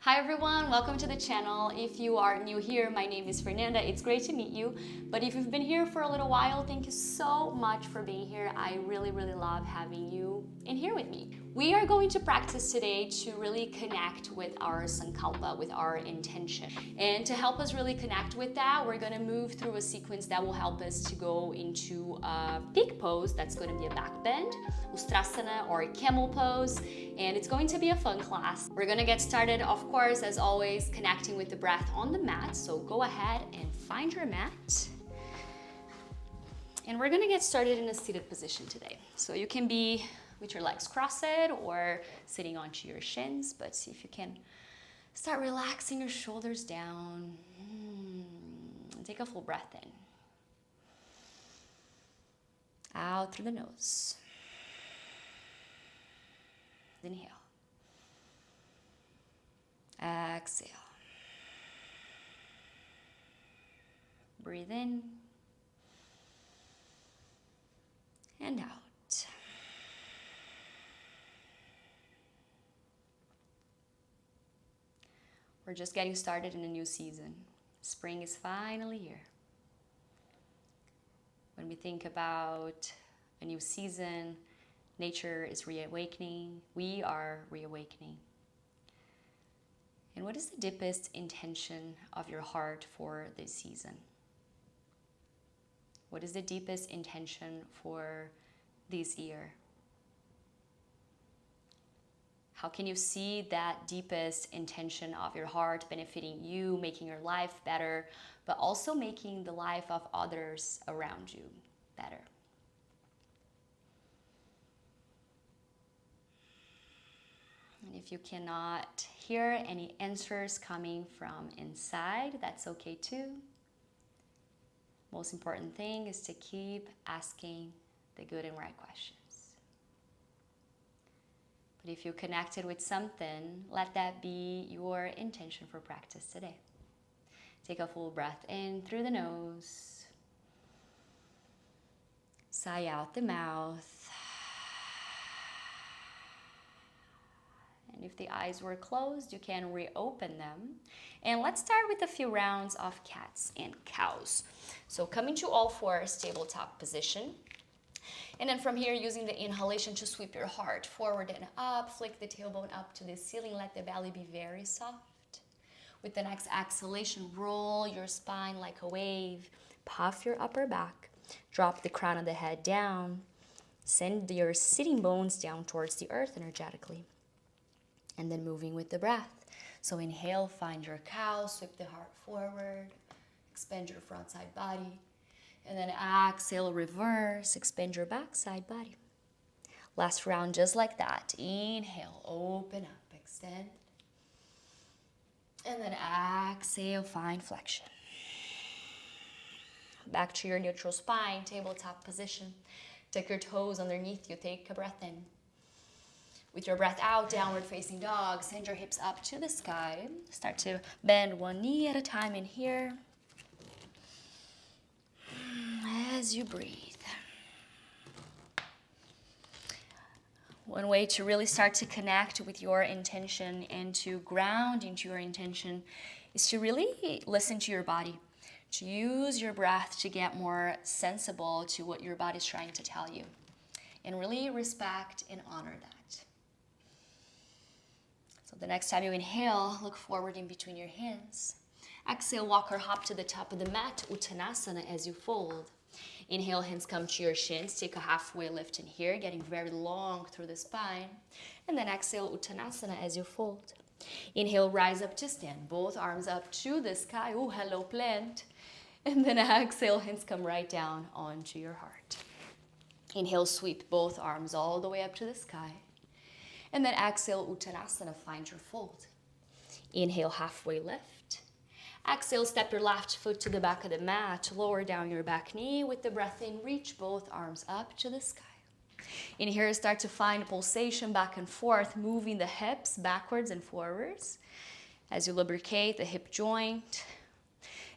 Hi everyone, welcome to the channel. If you are new here, my name is Fernanda. It's great to meet you. But if you've been here for a little while, thank you so much for being here. I really love having you in here with me. We are going to practice today to really connect with our Sankalpa, with our intention. And to help us really connect with that, we're going to move through a sequence that will help us to go into a peak pose. That's going to be a back bend, Ustrasana or Camel Pose. And it's going to be a fun class. We're going to get started, of course, as always, connecting with the breath on the mat. So go ahead and find your mat. And we're going to get started in a seated position today. So you can be with your legs crossed or sitting onto your shins, but see if you can start relaxing your shoulders down. Take a full breath in. Out through the nose. Inhale. Exhale. Breathe in and out. We're just getting started in a new season. Spring is finally here. When we think about a new season, nature is reawakening. We are reawakening. And what is the deepest intention of your heart for this season? What is the deepest intention for this year? How can you see that deepest intention of your heart benefiting you, making your life better, but also making the life of others around you better? And if you cannot hear any answers coming from inside, that's okay too. Most important thing is to keep asking the good and right questions. But if you connected with something, let that be your intention for practice today. Take a full breath in through the nose. Sigh out the mouth. And if the eyes were closed, you can reopen them. And let's start with a few rounds of cats and cows. So coming to all fours, tabletop position. And then from here, using the inhalation to sweep your heart forward and up, flick the tailbone up to the ceiling, let the belly be very soft. With the next exhalation, roll your spine like a wave, puff your upper back, drop the crown of the head down, send your sitting bones down towards the earth energetically. And then moving with the breath. So inhale, find your cow, sweep the heart forward, expand your front side body. And then exhale, reverse, expand your back side body. Last round just like that. Inhale, open up, extend. And then exhale, find flexion. Back to your neutral spine, tabletop position. Take your toes underneath you, take a breath in. With your breath out, downward facing dog, send your hips up to the sky. Start to bend one knee at a time in here. As you breathe. One way to really start to connect with your intention and to ground into your intention is to really listen to your body, to use your breath to get more sensible to what your body's trying to tell you, and really respect and honor that. So the next time you inhale, look forward in between your hands. Exhale, walk or hop to the top of the mat, Uttanasana as you fold. Inhale, hands come to your shins. Take a halfway lift in here, getting very long through the spine. And then exhale, Uttanasana as you fold. Inhale, rise up to stand. Both arms up to the sky. Oh, hello, plant. And then exhale, hands come right down onto your heart. Inhale, sweep both arms all the way up to the sky. And then exhale, Uttanasana, find your fold. Inhale, halfway lift. Exhale, step your left foot to the back of the mat, lower down your back knee. With the breath in, reach both arms up to the sky. In here, start to find pulsation back and forth, moving the hips backwards and forwards as you lubricate the hip joint.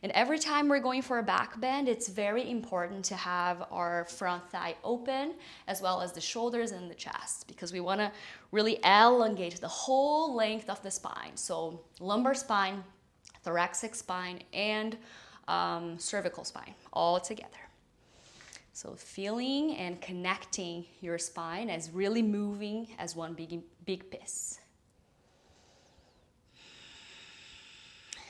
And every time we're going for a back bend, it's very important to have our front thigh open as well as the shoulders and the chest, because we want to really elongate the whole length of the spine. So lumbar spine, thoracic spine, and cervical spine all together. So feeling and connecting your spine as really moving as one big piece.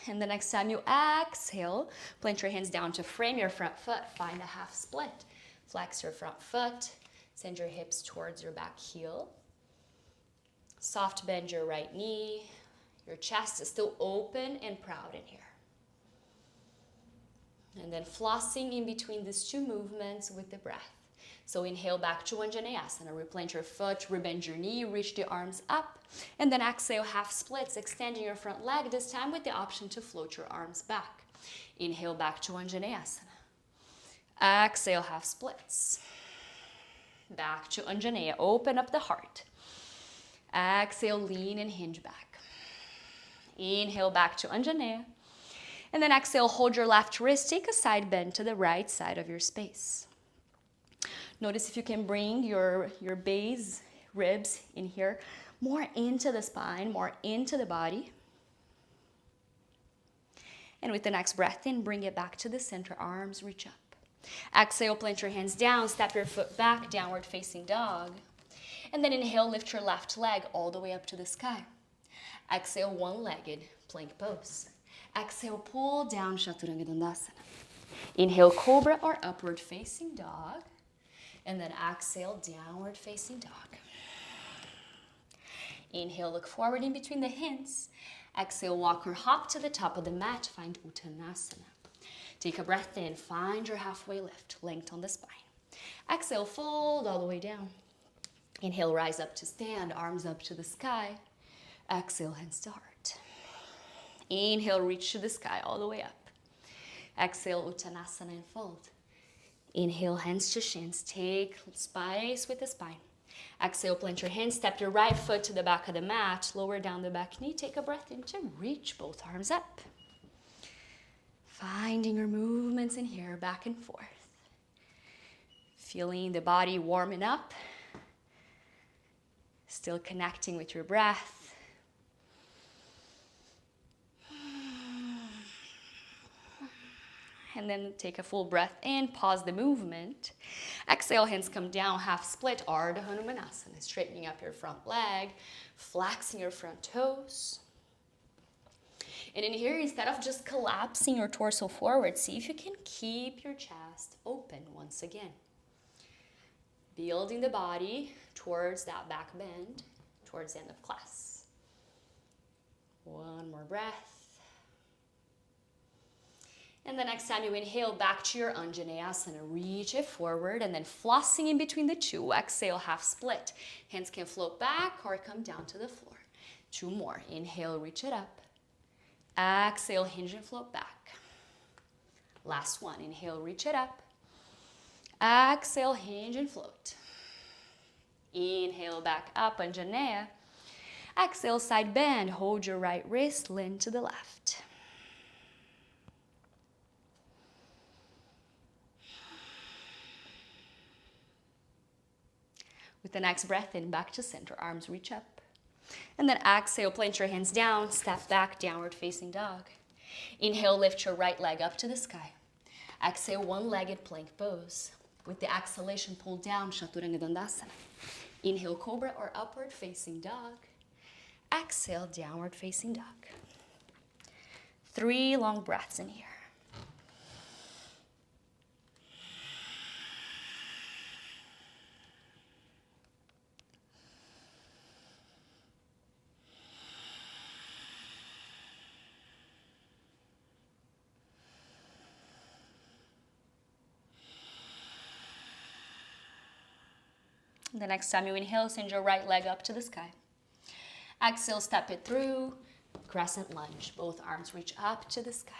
And the next time you exhale, plant your hands down to frame your front foot. Find a half split. Flex your front foot. Send your hips towards your back heel. Soft bend your right knee. Your chest is still open and proud in here. And then flossing in between these two movements with the breath. So inhale back to Anjaneyasana. Replant your foot, rebend your knee, reach the arms up. And then exhale, half splits, extending your front leg, this time with the option to float your arms back. Inhale back to Anjaneyasana. Exhale, half splits. Back to Anjaneya. Open up the heart. Exhale, lean and hinge back. Inhale back to Anjaneya. And then exhale, hold your left wrist, take a side bend to the right side of your space. Notice if you can bring your base ribs in here more into the spine, more into the body. And with the next breath in, bring it back to the center, arms reach up. Exhale, plant your hands down, step your foot back, downward facing dog. And then inhale, lift your left leg all the way up to the sky. Exhale, one-legged plank pose. Exhale, pull down, Chaturanga Dandasana. Inhale, cobra or upward facing dog. And then exhale, downward facing dog. Inhale, look forward in between the hands. Exhale, walk or hop to the top of the mat. Find Uttanasana. Take a breath in. Find your halfway lift, length on the spine. Exhale, fold all the way down. Inhale, rise up to stand, arms up to the sky. Exhale, hands to heart. Inhale, reach to the sky all the way up. Exhale, Uttanasana and fold. Inhale, hands to shins. Take space with the spine. Exhale, plant your hands. Step your right foot to the back of the mat. Lower down the back knee. Take a breath in to reach both arms up. Finding your movements in here, back and forth. Feeling the body warming up. Still connecting with your breath. And then take a full breath in, pause the movement. Exhale, hands come down, half split, Ardha Hanumanasana. Straightening up your front leg, flexing your front toes. And in here, instead of just collapsing your torso forward, see if you can keep your chest open once again. Building the body towards that back bend, towards the end of class. One more breath. And the next time you inhale, back to your Anjaneyasana. Reach it forward and then flossing in between the two. Exhale, half split. Hands can float back or come down to the floor. Two more. Inhale, reach it up. Exhale, hinge and float back. Last one. Inhale, reach it up. Exhale, hinge and float. Inhale, back up, Anjaneya. Exhale, side bend. Hold your right wrist, lean to the left. With the next breath in, back to center, arms reach up. And then exhale, plant your hands down, step back, downward facing dog. Inhale, lift your right leg up to the sky. Exhale, one-legged plank pose. With the exhalation, pull down, Chaturanga Dandasana. Inhale, cobra or upward facing dog. Exhale, downward facing dog. 3 long breaths in here. The next time you inhale, send your right leg up to the sky. Exhale, step it through, crescent lunge. Both arms reach up to the sky.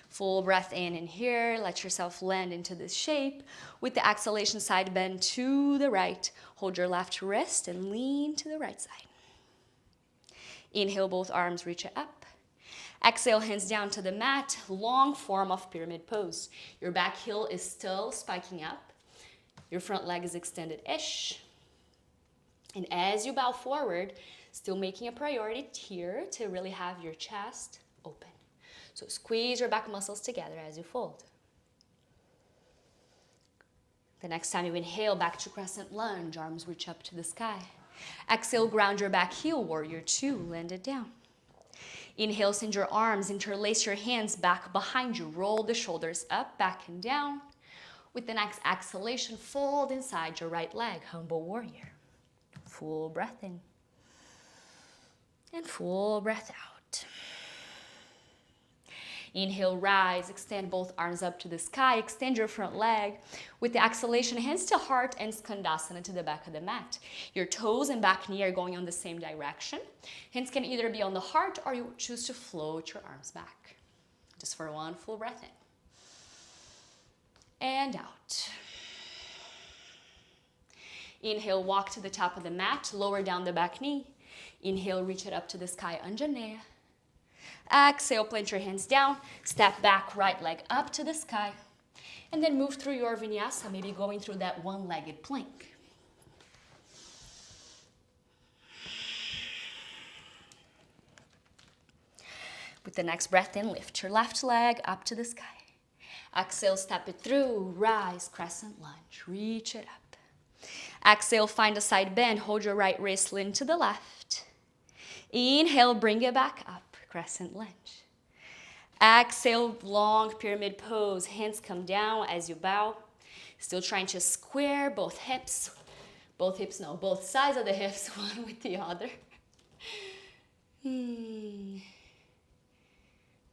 Full breath in here. Let yourself land into this shape. With the exhalation, side bend to the right. Hold your left wrist and lean to the right side. Inhale, both arms reach it up. Exhale, hands down to the mat, long form of pyramid pose. Your back heel is still spiking up. Your front leg is extended-ish. And as you bow forward, still making a priority here to really have your chest open. So squeeze your back muscles together as you fold. The next time you inhale, back to crescent lunge, arms reach up to the sky. Exhale, ground your back heel, warrior two, land it down. Inhale, send your arms, interlace your hands back behind you, roll the shoulders up, back and down. With the next exhalation, fold inside your right leg, humble warrior. Full breath in and full breath out. Inhale, rise, extend both arms up to the sky, extend your front leg. With the exhalation, hands to heart and skandasana to the back of the mat. Your toes and back knee are going on the same direction. Hands can either be on the heart or you choose to float your arms back. Just for one full breath in. And out. Inhale, walk to the top of the mat, lower down the back knee. Inhale, reach it up to the sky, Anjaneya. Exhale, plant your hands down, step back, right leg up to the sky, and then move through your vinyasa, maybe going through that one-legged plank. With the next breath in, lift your left leg up to the sky. Exhale, step it through, rise, crescent lunge, reach it up. Exhale, find a side bend, hold your right wrist, lean to the left. Inhale, bring it back up. Crescent lunge. Exhale, long pyramid pose. Hands come down as you bow. Still trying to square both hips. Both sides of the hips, one with the other.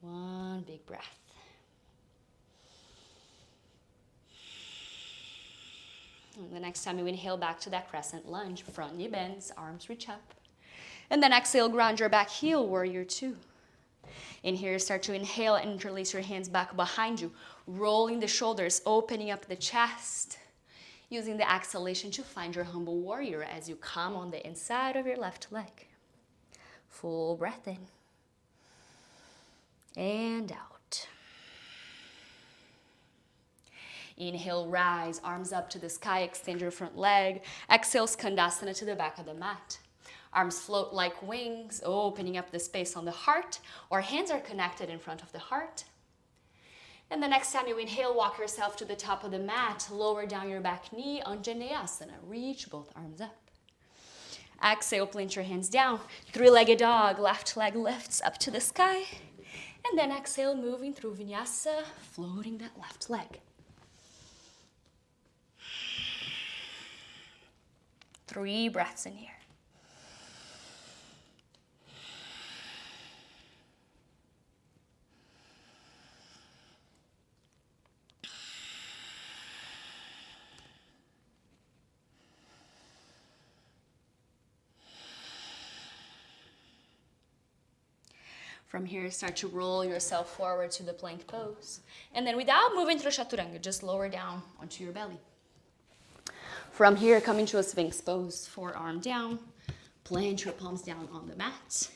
One big breath. And the next time you inhale, back to that crescent lunge. Front knee bends, arms reach up. And then exhale, ground your back heel, warrior two. In here, start to inhale and interlace your hands back behind you, rolling the shoulders, opening up the chest, using the exhalation to find your humble warrior as you come on the inside of your left leg. Full breath in and out. Inhale, rise, arms up to the sky, extend your front leg. Exhale, skandasana to the back of the mat. Arms float like wings, opening up the space on the heart, or hands are connected in front of the heart. And the next time you inhale, walk yourself to the top of the mat, lower down your back knee, Anjaneyasana, reach both arms up. Exhale, plant your hands down, three-legged dog, left leg lifts up to the sky. And then exhale, moving through Vinyasa, floating that left leg. 3 breaths in here. From here, start to roll yourself forward to the plank pose. And then without moving through chaturanga, just lower down onto your belly. From here, come into a sphinx pose, forearm down, plant your palms down on the mat.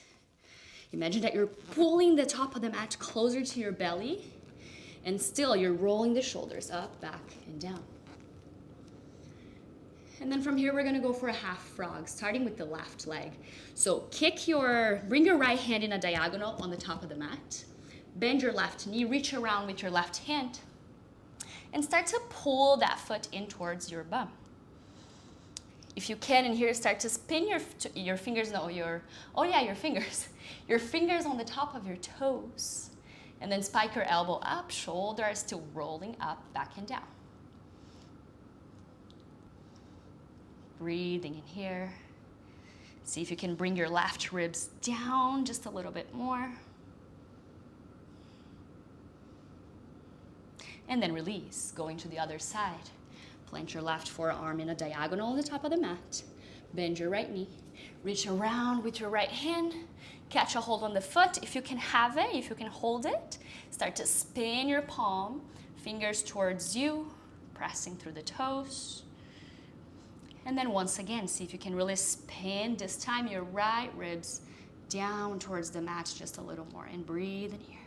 Imagine that you're pulling the top of the mat closer to your belly, and still you're rolling the shoulders up, back, and down. And then from here, we're gonna go for a half frog, starting with the left leg. So bring your right hand in a diagonal on the top of the mat. Bend your left knee, reach around with your left hand, and start to pull that foot in towards your bum. If you can, in here, start to spin your fingers on the top of your toes. And then spike your elbow up, shoulders still rolling up, back and down. Breathing in here. See if you can bring your left ribs down just a little bit more. And then release, going to the other side. Plant your left forearm in a diagonal on the top of the mat. Bend your right knee. Reach around with your right hand. Catch a hold on the foot if you can have it, if you can hold it. Start to spin your palm, fingers towards you, pressing through the toes. And then once again, see if you can really spin, this time your right ribs down towards the mat just a little more, and breathe in here.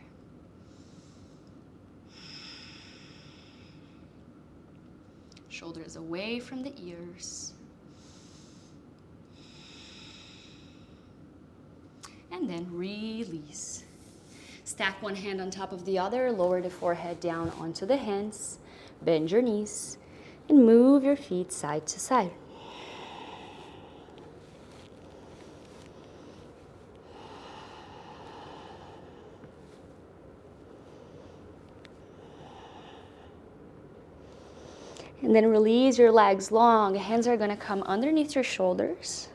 Shoulders away from the ears. And then release. Stack one hand on top of the other, lower the forehead down onto the hands, bend your knees, and move your feet side to side. And then release your legs long. Hands are gonna come underneath your shoulders.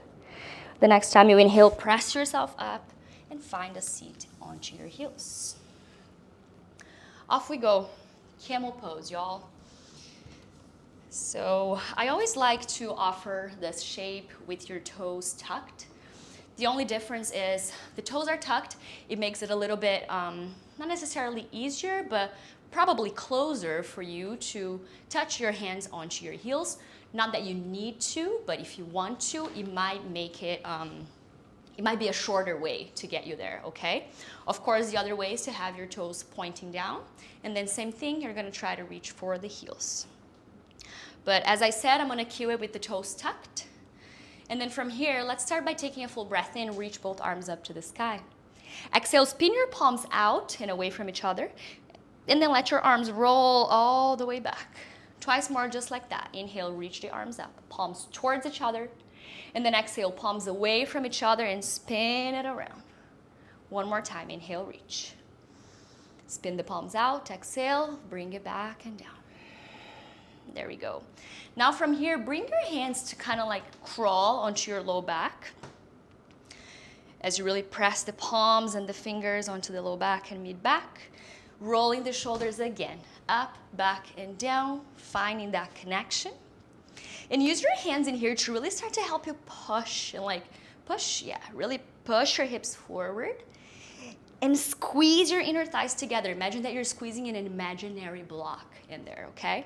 The next time you inhale, press yourself up and find a seat onto your heels. Off we go. Camel pose, y'all. So I always like to offer this shape with your toes tucked. The only difference is the toes are tucked. It makes it a little bit, not necessarily easier, but probably closer for you to touch your hands onto your heels. Not that you need to, but if you want to, it might make it, it might be a shorter way to get you there, okay? Of course, the other way is to have your toes pointing down, and then same thing, you're gonna try to reach for the heels. But as I said, I'm gonna cue it with the toes tucked. And then from here, let's start by taking a full breath in, reach both arms up to the sky. Exhale, spin your palms out and away from each other, and then let your arms roll all the way back. Twice more, just like that. Inhale, reach the arms up, palms towards each other, and then exhale, palms away from each other and spin it around. One more time, inhale, reach. Spin the palms out, exhale, bring it back and down. There we go. Now from here, bring your hands to kind of like crawl onto your low back. As you really press the palms and the fingers onto the low back and mid back. Rolling the shoulders again, up, back, and down, finding that connection. And use your hands in here to really start to help you push and really push your hips forward and squeeze your inner thighs together. Imagine that you're squeezing in an imaginary block in there, okay?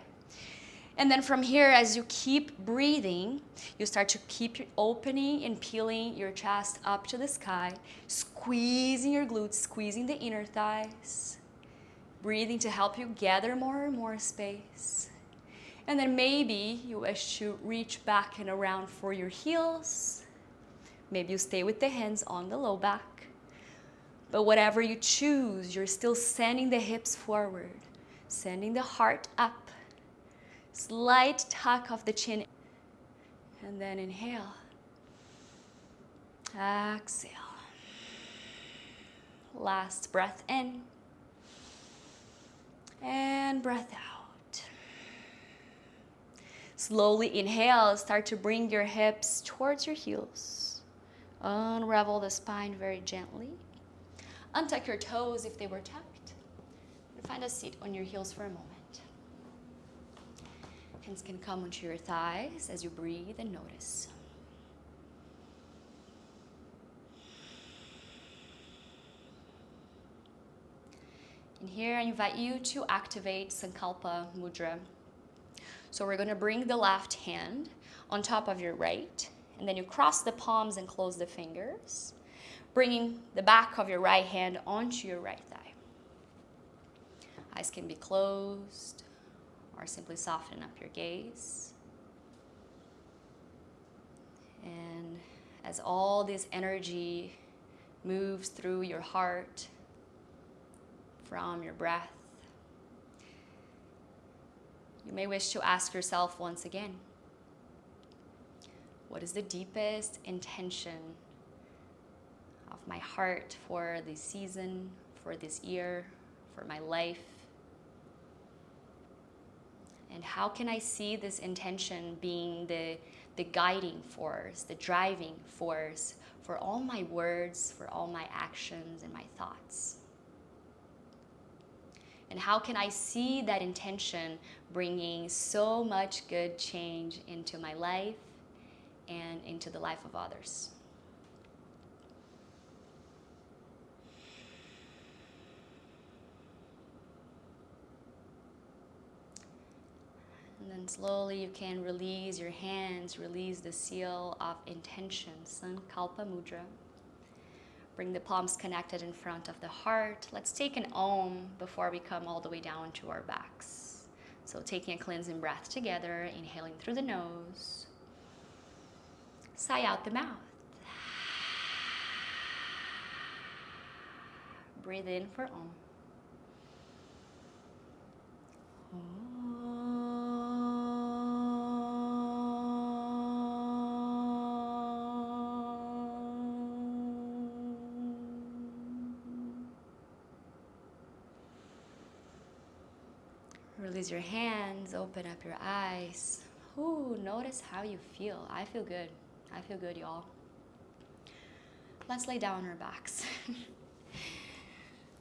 And then from here, as you keep breathing, you start to keep opening and peeling your chest up to the sky, squeezing your glutes, squeezing the inner thighs. Breathing to help you gather more and more space. And then maybe you wish to reach back and around for your heels. Maybe you stay with the hands on the low back. But whatever you choose, you're still sending the hips forward, sending the heart up. Slight tuck of the chin. And then inhale. Exhale. Last breath in. And breath out. Slowly inhale, start to bring your hips towards your heels. Unravel the spine very gently. Untuck your toes if they were tucked. And find a seat on your heels for a moment. Hands can come onto your thighs as you breathe and notice. And here I invite you to activate Sankalpa mudra. So we're going to bring the left hand on top of your right, and then you cross the palms and close the fingers, bringing the back of your right hand onto your right thigh. Eyes can be closed, or simply soften up your gaze. And as all this energy moves through your heart, from your breath, you may wish to ask yourself once again, what is the deepest intention of my heart for this season, for this year, for my life? And how can I see this intention being the guiding force, the driving force for all my words, for all my actions and my thoughts? And how can I see that intention bringing so much good change into my life and into the life of others? And then slowly you can release your hands, release the seal of intention, Sankalpa mudra. Bring the palms connected in front of the heart. Let's take an Om before we come all the way down to our backs. So taking a cleansing breath together, inhaling through the nose. Sigh out the mouth. Breathe in for Om. Release your hands, open up your eyes. Ooh, notice how you feel. I feel good. I feel good, y'all. Let's lay down on our backs.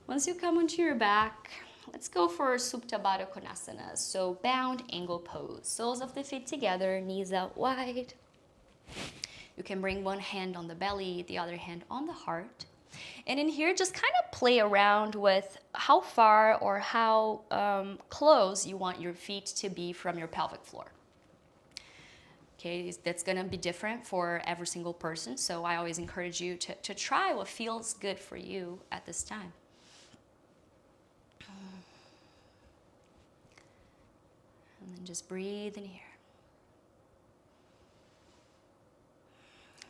Once you come onto your back, let's go for Supta Baddha Konasana. So bound angle pose. Soles of the feet together, knees out wide. You can bring one hand on the belly, the other hand on the heart. And in here, just kind of play around with how far or how close you want your feet to be from your pelvic floor. Okay, that's gonna be different for every single person. So I always encourage you to try what feels good for you at this time. And then just breathe in here.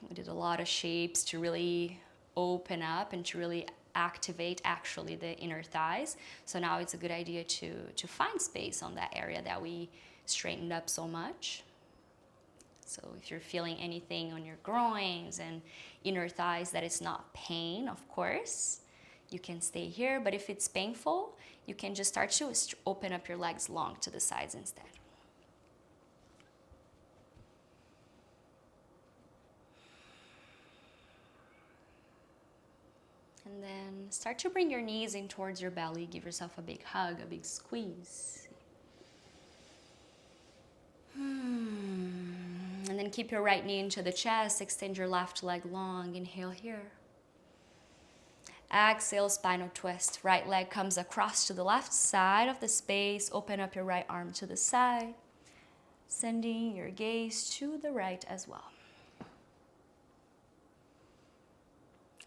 We did a lot of shapes to really open up and to really activate actually the inner thighs. So now it's a good idea to find space on that area that we straightened up so much. So if you're feeling anything on your groins and inner thighs that is not pain, of course, you can stay here. But if it's painful, you can just start to open up your legs long to the sides instead. And then start to bring your knees in towards your belly. Give yourself a big hug, a big squeeze. And then keep your right knee into the chest. Extend your left leg long. Inhale here. Exhale, spinal twist. Right leg comes across to the left side of the space. Open up your right arm to the side. Sending your gaze to the right as well.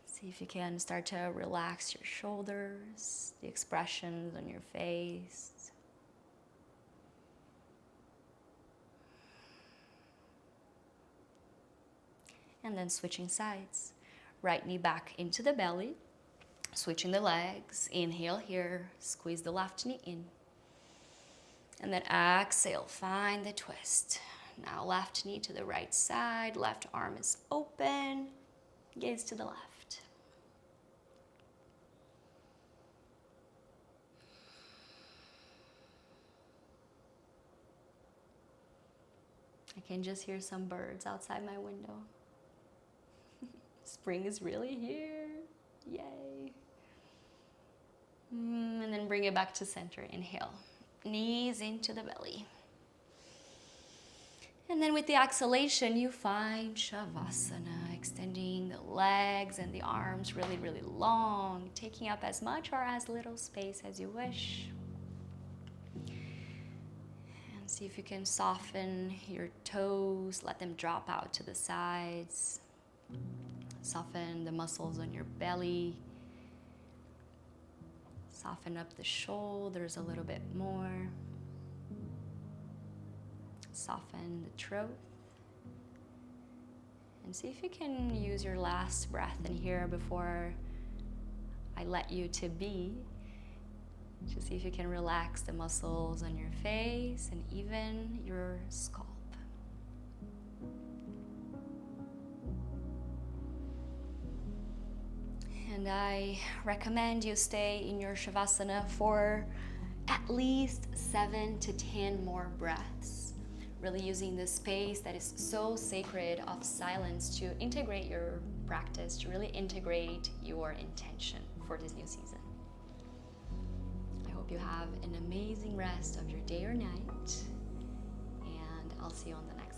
See if you can start to relax your shoulders, the expressions on your face. And then switching sides. Right knee back into the belly. Switching the legs. Inhale here. Squeeze the left knee in. And then exhale. Find the twist. Now left knee to the right side. Left arm is open. Gaze to the left. I can just hear some birds outside my window. Spring is really here. Yay. And then bring it back to center. Inhale. Knees into the belly. And then with the exhalation, you find Savasana, extending the legs and the arms really, really long, taking up as much or as little space as you wish. See if you can soften your toes, let them drop out to the sides. Soften the muscles on your belly. Soften up the shoulders a little bit more. Soften the throat. And see if you can use your last breath in here before I let you to be. Just see if you can relax the muscles on your face and even your scalp. And I recommend you stay in your Shavasana for at least 7 to 10 more breaths. Really using the space that is so sacred of silence to integrate your practice, to really integrate your intention for this new season. You have an amazing rest of your day or night, and I'll see you on the next